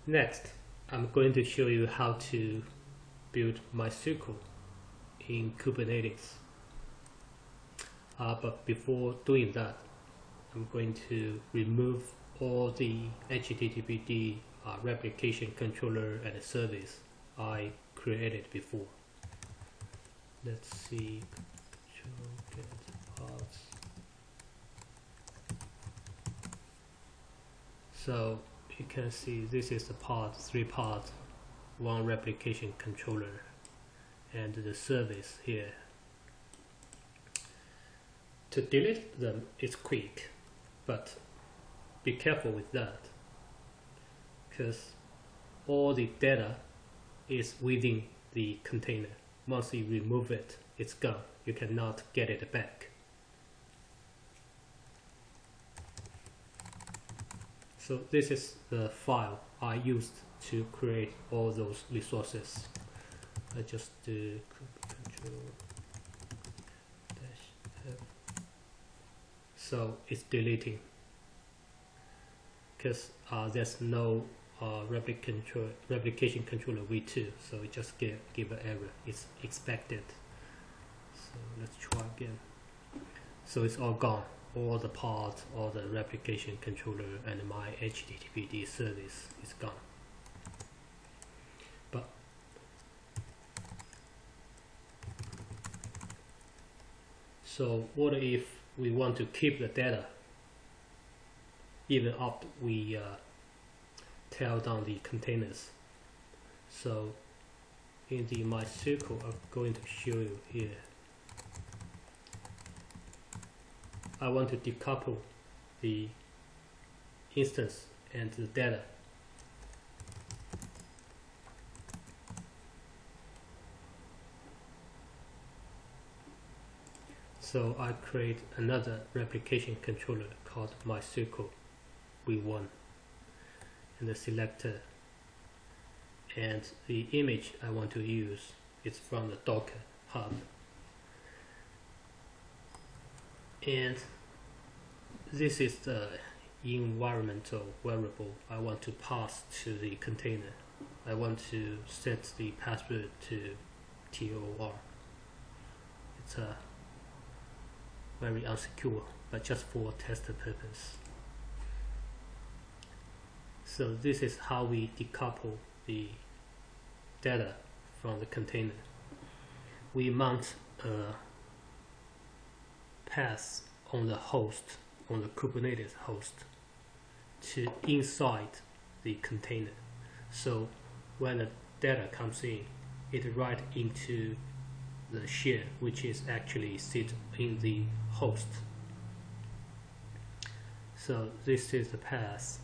Next, I'm going to show you how to build MySQL in Kubernetes. But before doing that, I'm going to remove all the HTTPD replication controller and service I created before. Let's see, control get paths. So you can see this is the part, 3 parts, 1 replication controller and the service here. To delete them is quick, but be careful with that, because all the data is within the container. Once you remove it, it's gone. You cannot get it back. So this is the file I used to create all those resources. I just do control -F. So it's deleting because there's no replication controller v2, so it just give an error. It's expected. So let's try again. So it's all gone. All the parts, all the replication controller and my HTTPD service is gone. But so what if we want to keep the data even after we tear down the containers? So in the MySQL, I'm going to show you here. I want to decouple the instance and the data. So I create another replication controller called MySQL v1 and the selector, and the image I want to use is from the Docker hub. And this is the environmental variable I want to pass to the container. I want to set the password to TOR. It's a very unsecure, but just for test purpose. So this is how we decouple the data from the container. We mount a path on the host, on the Kubernetes host, to inside the container. So when the data comes in, it writes into the share, which is actually sit in the host. So this is the path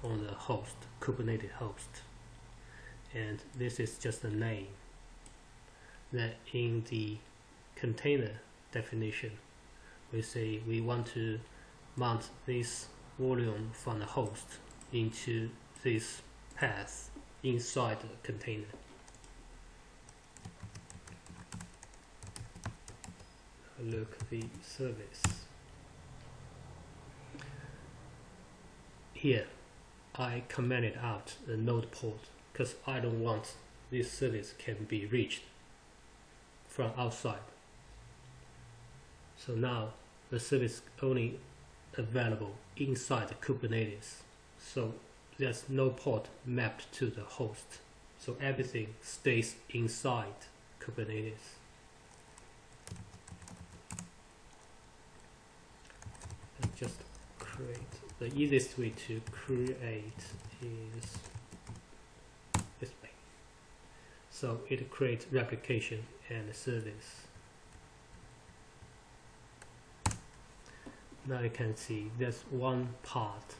on the host, Kubernetes host, and this is just a name. Then in the container definition, we say we want to mount this volume from the host into this path inside the container. Look the service. Here I commented out the node port because I don't want this service can be reached from outside. So now the service only available inside the Kubernetes. So there's no port mapped to the host. So everything stays inside Kubernetes. And just create, the easiest way to create is this way. So it creates replication and service. Now you can see there's one part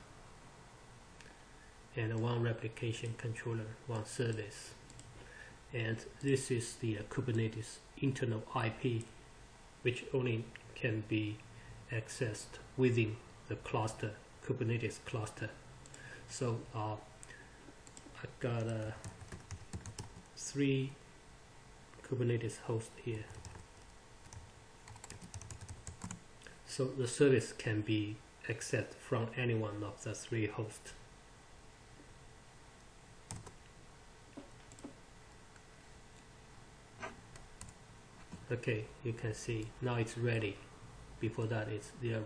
and one replication controller, one service, and this is the Kubernetes internal IP, which only can be accessed within the cluster, Kubernetes cluster. So I got 3 Kubernetes hosts here. So the service can be accessed from any one of the 3 hosts. Okay, you can see now it's ready. Before that it's 0,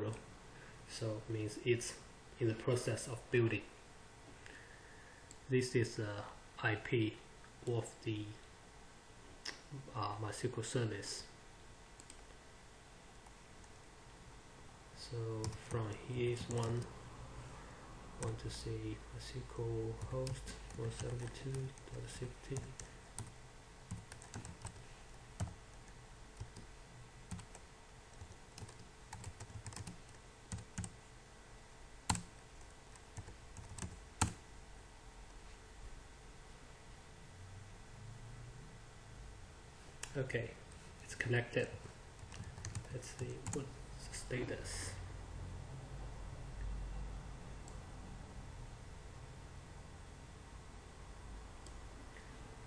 so it means it's in the process of building. This is the IP of the MySQL service. So from here is want to see MySQL host 172.60. Okay, it's connected. Let's see what's the status.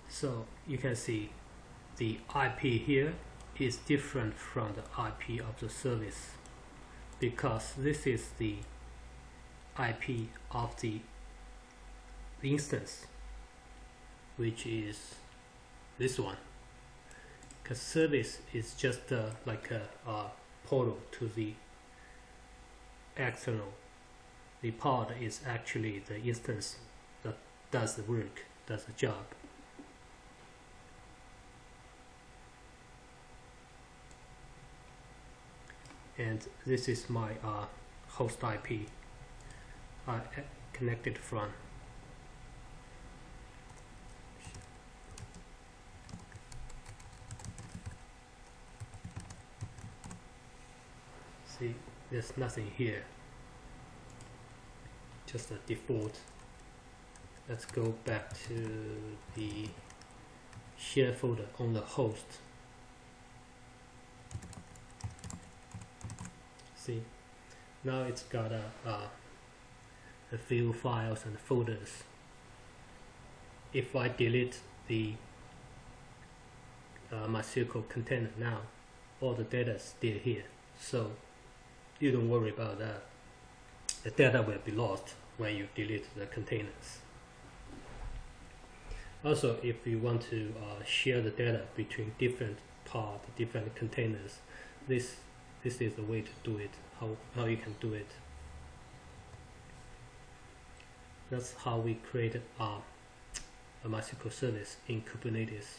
So you can see the IP here is different from the IP of the service, because this is the IP of the instance, which is this one. Because service is just like a portal to the external. The pod is actually the instance that does the work, does the job. And this is my host IP I connected from. See, there's nothing here, just a default. Let's go back to the share folder on the host. See, now it's got a few files and folders. If I delete the MySQL container now, all the data is still here, so you don't worry about that. The data will be lost when you delete the containers. Also, if you want to share the data between different parts, different containers, this is the way to do it, how you can do it. That's how we created a MySQL service in Kubernetes.